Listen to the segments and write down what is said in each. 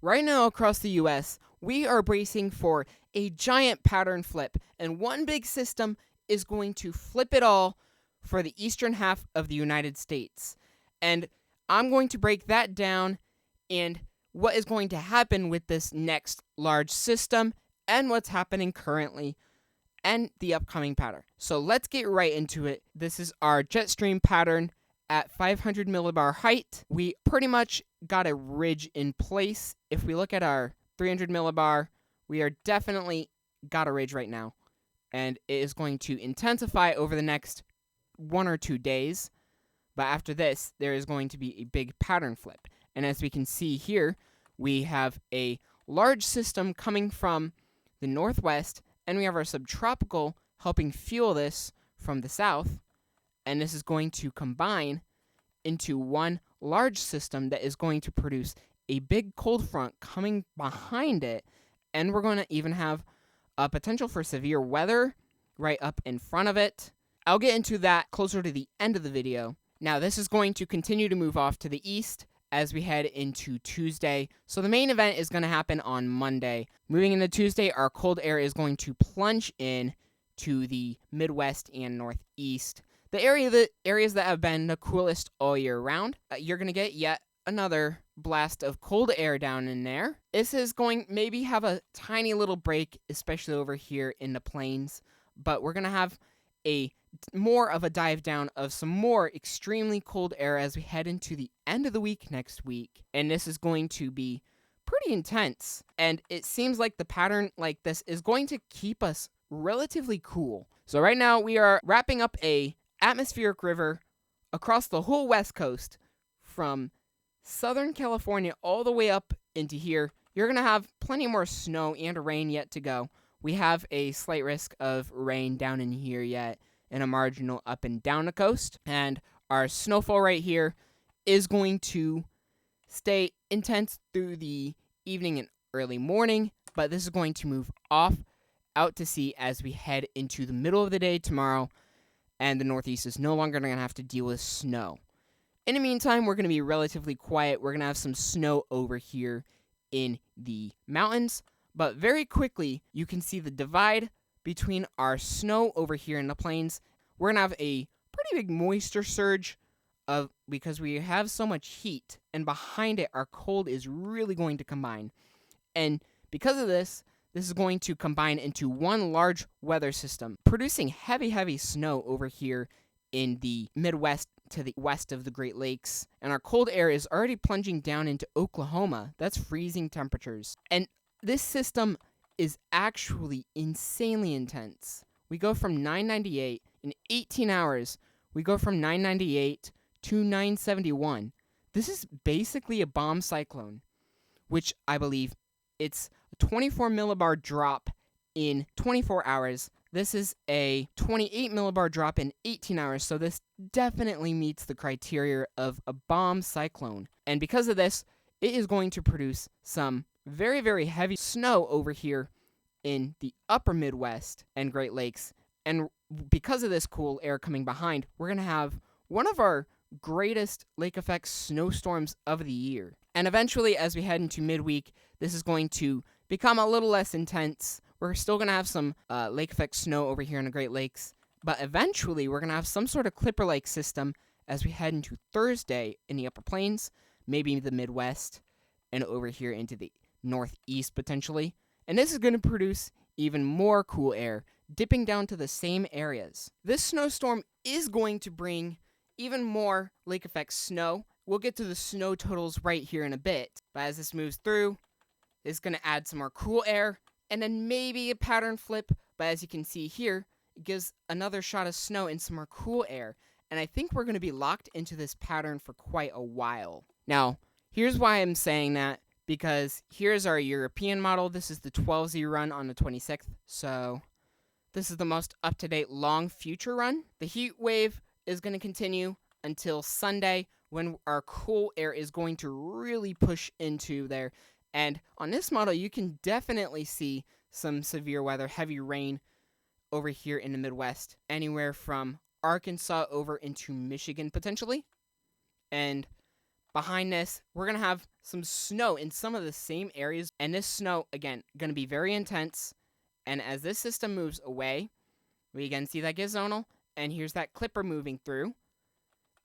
Right now across the US, we are bracing for a giant pattern flip, and one big system is going to flip it all for the eastern half of the United States. And I'm going to break that down and what is going to happen with this next large system and what's happening currently and the upcoming pattern. So let's get right into it. This is our jetstream pattern at 500 millibar height. We pretty much got a ridge in place. If we look at our 300 millibar, we are definitely got a ridge right now. And it is going to intensify over the next 1 or 2 days. But after this, there is going to be a big pattern flip. And as we can see here, we have a large system coming from the northwest, and we have our subtropical helping fuel this from the south. And this is going to combine into one large system that is going to produce a big cold front coming behind it. And we're going to even have a potential for severe weather right up in front of it. I'll get into that closer to the end of the video. Now, this is going to continue to move off to the east as we head into Tuesday. So the main event is going to happen on Monday. Moving into Tuesday, our cold air is going to plunge in to the Midwest and Northeast. The areas that have been the coolest all year round. You're going to get yet another blast of cold air down in there. This is going maybe have a tiny little break, especially over here in the plains. But we're going to have a more of a dive down of some more extremely cold air as we head into the end of the week next week. And this is going to be pretty intense. And it seems like the pattern like this is going to keep us relatively cool. So right now we are wrapping up a atmospheric river across the whole west coast from Southern California all the way up into here. You're going to have plenty more snow and rain yet to go. We have a slight risk of rain down in here yet, and a marginal up and down the coast. And our snowfall right here is going to stay intense through the evening and early morning, but this is going to move off out to sea as we head into the middle of the day tomorrow, and the Northeast is no longer going to have to deal with snow. In the meantime, we're going to be relatively quiet. We're going to have some snow over here in the mountains, but very quickly you can see the divide between our snow over here in the plains. We're going to have a pretty big moisture surge because we have so much heat, and behind it our cold is really going to combine. And because of this is going to combine into one large weather system, producing heavy snow over here in the Midwest to the west of the Great Lakes. And our cold air is already plunging down into Oklahoma. That's freezing temperatures. And this system is actually insanely intense. We go from 998 in 18 hours. We go from 998 to 971. This is basically a bomb cyclone, which I believe it's a 24 millibar drop in 24 hours. This is a 28 millibar drop in 18 hours, so this definitely meets the criteria of a bomb cyclone. And because of this, it is going to produce some very heavy snow over here in the upper Midwest and Great Lakes. And because of this cool air coming behind, we're going to have one of our greatest lake effect snowstorms of the year. And eventually, as we head into midweek, this is going to become a little less intense. We're still going to have some lake effect snow over here in the Great Lakes, but eventually we're going to have some sort of Clipper-like system as we head into Thursday in the upper plains, maybe the Midwest, and over here into the Northeast potentially. And this is going to produce even more cool air, dipping down to the same areas. This snowstorm is going to bring even more lake effect snow. We'll get to the snow totals right here in a bit, but as this moves through, it's going to add some more cool air, and then maybe a pattern flip, but as you can see here, it gives another shot of snow and some more cool air, and I think we're going to be locked into this pattern for quite a while. Now, here's why I'm saying that, because here's our European model. This is the 12Z run on the 26th, so this is the most up-to-date long future run. The heat wave is going to continue until Sunday, when our cool air is going to really push into there. And on this model, you can definitely see some severe weather, heavy rain over here in the Midwest, anywhere from Arkansas over into Michigan potentially. And Behind this, we're going to have some snow in some of the same areas. And this snow, again, going to be very intense. And as this system moves away, we again see that gizonal. And here's that clipper moving through.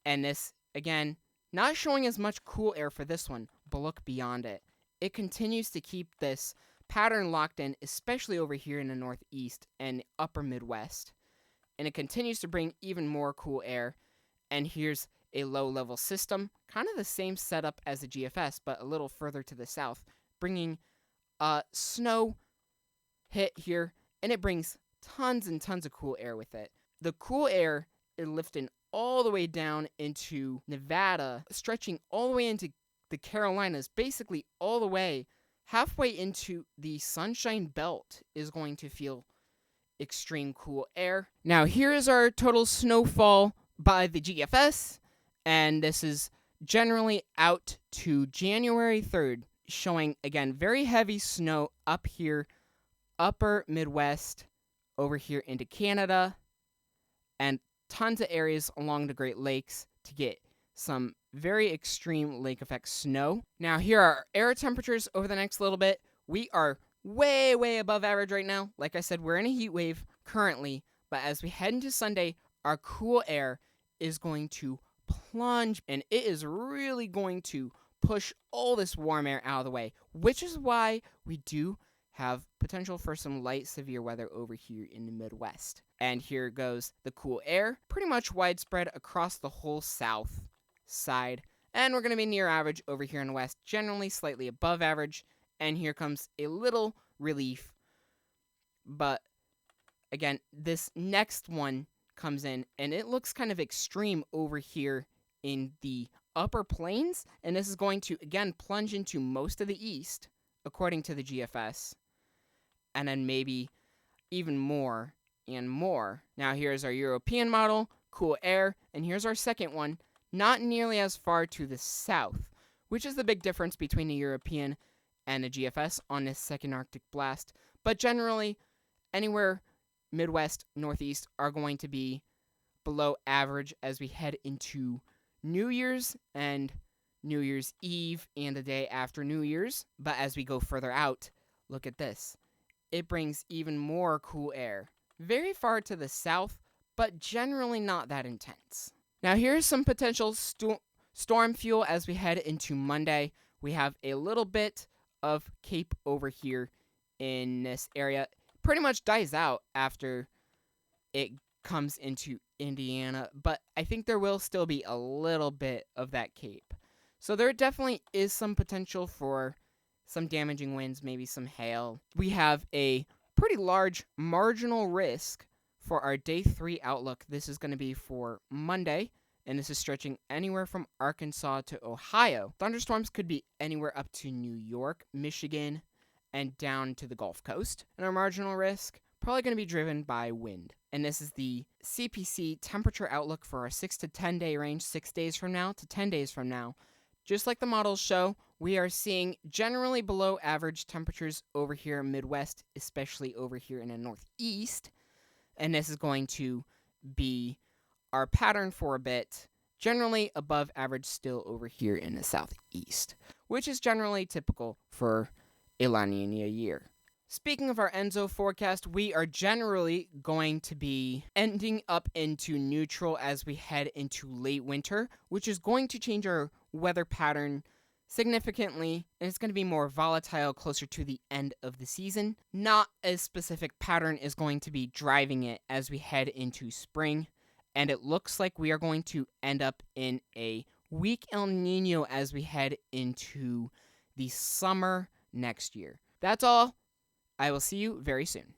And this, again, not showing as much cool air for this one, but look beyond it. It continues to keep this pattern locked in, especially over here in the northeast and upper Midwest. And it continues to bring even more cool air. And here's a low-level system, kind of the same setup as the GFS, but a little further to the south, bringing snow hit here, and it brings tons and tons of cool air with it. The cool air is lifting all the way down into Nevada, stretching all the way into the Carolinas, basically all the way halfway into the Sunshine Belt is going to feel extreme cool air. Now, here is our total snowfall by the GFS, and this is generally out to January 3rd, showing, again, very heavy snow up here, upper Midwest, over here into Canada, and tons of areas along the Great Lakes to get some very extreme lake effect snow. Now, here are our air temperatures over the next little bit. We are way, way above average right now. Like I said, we're in a heat wave currently, but as we head into Sunday, our cool air is going to plunge, and it is really going to push all this warm air out of the way, which is why we do have potential for some light severe weather over here in the Midwest. And here goes the cool air, pretty much widespread across the whole south side. And we're going to be near average over here in the west, generally slightly above average. And here comes a little relief. But again, this next one comes in, and it looks kind of extreme over here in the upper plains. And this is going to, again, plunge into most of the east, according to the GFS. And then maybe even more and more. Now, here's our European model, cool air. And here's our second one, not nearly as far to the south, which is the big difference between the European and the GFS on this second Arctic blast. But generally, anywhere Midwest, Northeast are going to be below average as we head into New Year's and New Year's Eve and the day after New Year's. But as we go further out, look at this. It brings even more cool air. Very far to the south, but generally not that intense. Now here's some potential storm fuel as we head into Monday. We have a little bit of cape over here in this area. Pretty much dies out after it comes into Indiana, but I think there will still be a little bit of that cape. So there definitely is some potential for some damaging winds, maybe some hail. We have a pretty large marginal risk for our day 3 outlook. This is going to be for Monday, and this is stretching anywhere from Arkansas to Ohio. Thunderstorms could be anywhere up to New York, Michigan, and down to the Gulf Coast. And our marginal risk, probably going to be driven by wind. And this is the CPC temperature outlook for our 6 to 10 day range, 6 days from now to 10 days from now. Just like the models show, we are seeing generally below average temperatures over here in Midwest, especially over here in the Northeast. And this is going to be our pattern for a bit, generally above average still over here in the Southeast, which is generally typical for a La Nina year. Speaking of our ENSO forecast, we are generally going to be ending up into neutral as we head into late winter, which is going to change our weather pattern significantly, and it's going to be more volatile closer to the end of the season. Not a specific pattern is going to be driving it as we head into spring, and it looks like we are going to end up in a weak El Nino as we head into the summer next year. That's all. I will see you very soon.